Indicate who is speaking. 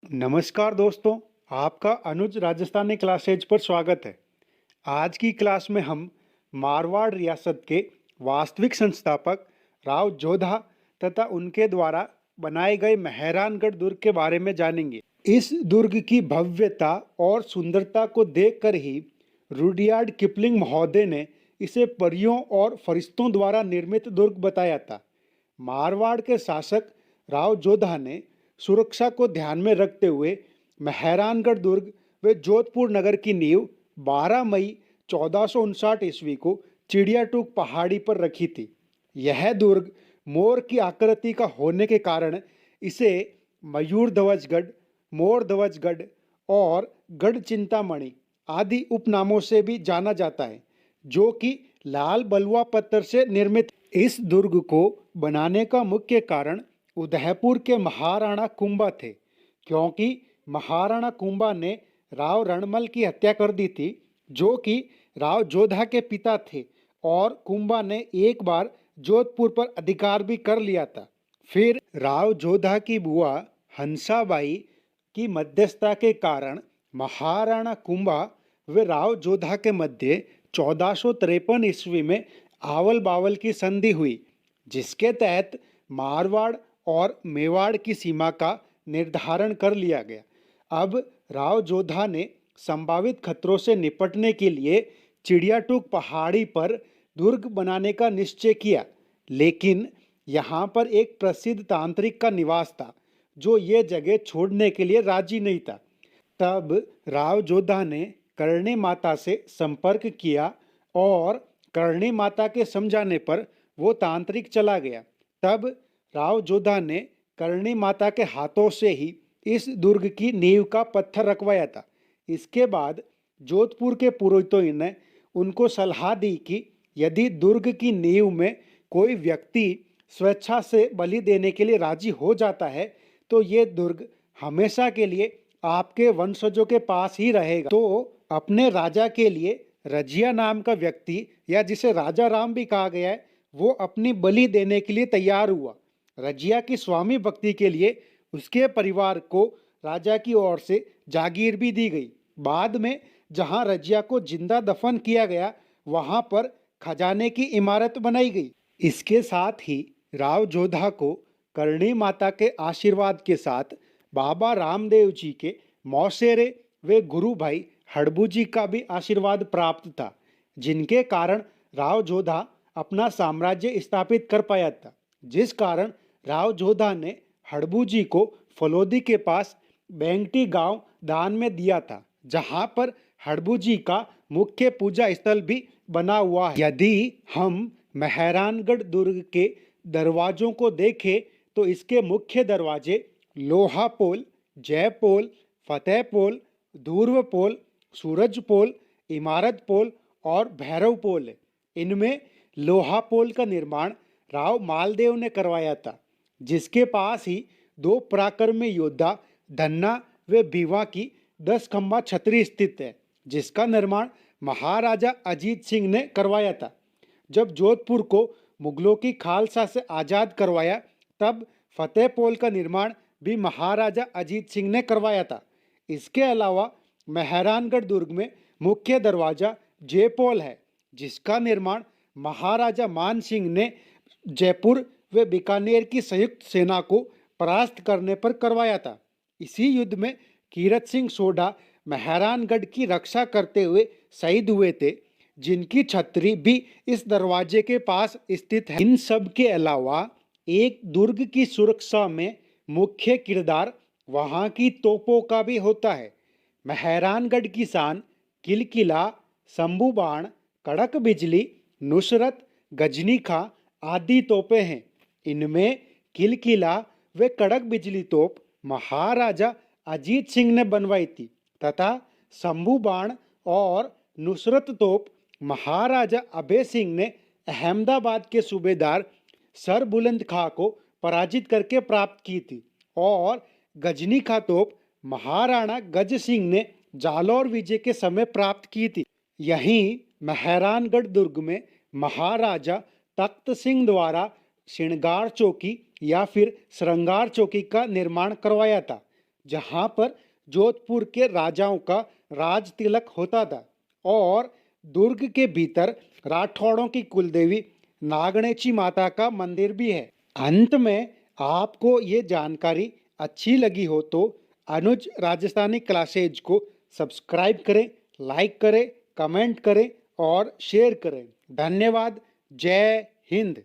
Speaker 1: नमस्कार दोस्तों, आपका अनुज राजस्थानी क्लासेज पर स्वागत है। आज की क्लास में हम मारवाड़ रियासत के वास्तविक संस्थापक राव जोधा तथा उनके द्वारा बनाए गए मेहरानगढ़ दुर्ग के बारे में जानेंगे। इस दुर्ग की भव्यता और सुंदरता को देखकर ही रुडयार्ड किपलिंग महोदय ने इसे परियों और फरिश्तों द्वारा निर्मित दुर्ग बताया था। मारवाड़ के शासक राव जोधा ने सुरक्षा को ध्यान में रखते हुए मेहरानगढ़ दुर्ग व जोधपुर नगर की नींव 12 मई 1459 ईस्वी को चिड़ियाटूक पहाड़ी पर रखी थी। यह दुर्ग मोर की आकृति का होने के कारण इसे मयूर ध्वजगढ़, मोर ध्वजगढ़ और गढ़ चिंतामणि आदि उपनामों से भी जाना जाता है, जो कि लाल बलुआ पत्थर से निर्मित। इस दुर्ग को बनाने का मुख्य कारण उदयपुर के महाराणा कुंभा थे, क्योंकि महाराणा कुंभा ने राव रणमल की हत्या कर दी थी, जो कि राव जोधा के पिता थे, और कुंभा ने एक बार जोधपुर पर अधिकार भी कर लिया था। फिर राव जोधा की बुआ हंसाबाई की मध्यस्थता के कारण महाराणा कुंभा व राव जोधा के मध्य 1453 ईस्वी में आवल बावल की संधि हुई, जिसके तहत मारवाड़ और मेवाड़ की सीमा का निर्धारण कर लिया गया। अब राव जोधा ने संभावित खतरों से निपटने के लिए चिड़ियाटूक पहाड़ी पर दुर्ग बनाने का निश्चय किया, लेकिन यहाँ पर एक प्रसिद्ध तांत्रिक का निवास था, जो ये जगह छोड़ने के लिए राजी नहीं था। तब राव जोधा ने करणी माता से संपर्क किया और करणी माता के समझाने पर वो तांत्रिक चला गया। तब राव जोधा ने करणी माता के हाथों से ही इस दुर्ग की नींव का पत्थर रखवाया था। इसके बाद जोधपुर के पुरोहितों ने उनको सलाह दी कि यदि दुर्ग की नींव में कोई व्यक्ति स्वेच्छा से बलि देने के लिए राजी हो जाता है, तो ये दुर्ग हमेशा के लिए आपके वंशजों के पास ही रहेगा। तो अपने राजा के लिए रजिया नाम का व्यक्ति, या जिसे राजा राम भी कहा गया है, वो अपनी बलि देने के लिए तैयार हुआ। रजिया की स्वामी भक्ति के लिए उसके परिवार को राजा की ओर से जागीर भी दी गई। बाद में जहां रजिया को जिंदा दफन किया गया, वहां पर खजाने की इमारत बनाई गई। इसके साथ ही राव जोधा को करणी माता के आशीर्वाद के साथ बाबा रामदेव जी के मौसेरे व गुरु भाई हड़बू जी का भी आशीर्वाद प्राप्त था, जिनके कारण राव जोधा अपना साम्राज्य स्थापित कर पाया था। जिस कारण राव जोधा ने हड़बू जी को फलोदी के पास बेंगटी गांव दान में दिया था, जहां पर हड़बू जी का मुख्य पूजा स्थल भी बना हुआ है। यदि हम मेहरानगढ़ दुर्ग के दरवाजों को देखें, तो इसके मुख्य दरवाजे लोहापोल, जयपोल, फतेहपोल, ध्रुवपोल, सूरजपोल, इमारत पोल और भैरव पोल है। इनमें लोहापोल का निर्माण राव मालदेव ने करवाया था, जिसके पास ही दो पराक्रमी योद्धा धन्ना व भीवा की 10 खंबा छतरी स्थित है, जिसका निर्माण महाराजा अजीत सिंह ने करवाया था। जब जोधपुर को मुगलों की खालसा से आज़ाद करवाया, तब फतेहपोल का निर्माण भी महाराजा अजीत सिंह ने करवाया था। इसके अलावा मेहरानगढ़ दुर्ग में मुख्य दरवाजा जयपोल है, जिसका निर्माण महाराजा मान सिंह ने जयपुर व बीकानेर की संयुक्त सेना को परास्त करने पर करवाया था। इसी युद्ध में कीरत सिंह सोढ़ा मेहरानगढ़ की रक्षा करते हुए शहीद हुए थे, जिनकी छतरी भी इस दरवाजे के पास स्थित है। इन सब के अलावा एक दुर्ग की सुरक्षा में मुख्य किरदार वहां की तोपों का भी होता है। मेहरानगढ़ की शान किलकिला, शंभू बाण, कड़क बिजली, नुसरत, गजनी खां आदि तोपें हैं। इनमें किलकिला व कड़क बिजली तोप महाराजा अजीत सिंह ने बनवाई थी, तथा शंभू बाण और नुसरत तोप महाराजा अभय सिंह ने अहमदाबाद के सूबेदार सर बुलंद खां को पराजित करके प्राप्त की थी, और गजनी खां तोप महाराणा गज सिंह ने जालौर विजय के समय प्राप्त की थी। यहीं मेहरानगढ़ दुर्ग में महाराजा तख्त सिंह द्वारा श्रृंगार चौकी या फिर श्रृंगार चौकी का निर्माण करवाया था, जहाँ पर जोधपुर के राजाओं का राज तिलक होता था। और दुर्ग के भीतर राठौड़ों की कुलदेवी नागणेची माता का मंदिर भी है। अंत में आपको ये जानकारी अच्छी लगी हो तो अनुज राजस्थानी क्लासेज को सब्सक्राइब करें, लाइक करें, कमेंट करें और शेयर करें। धन्यवाद। जय हिंद।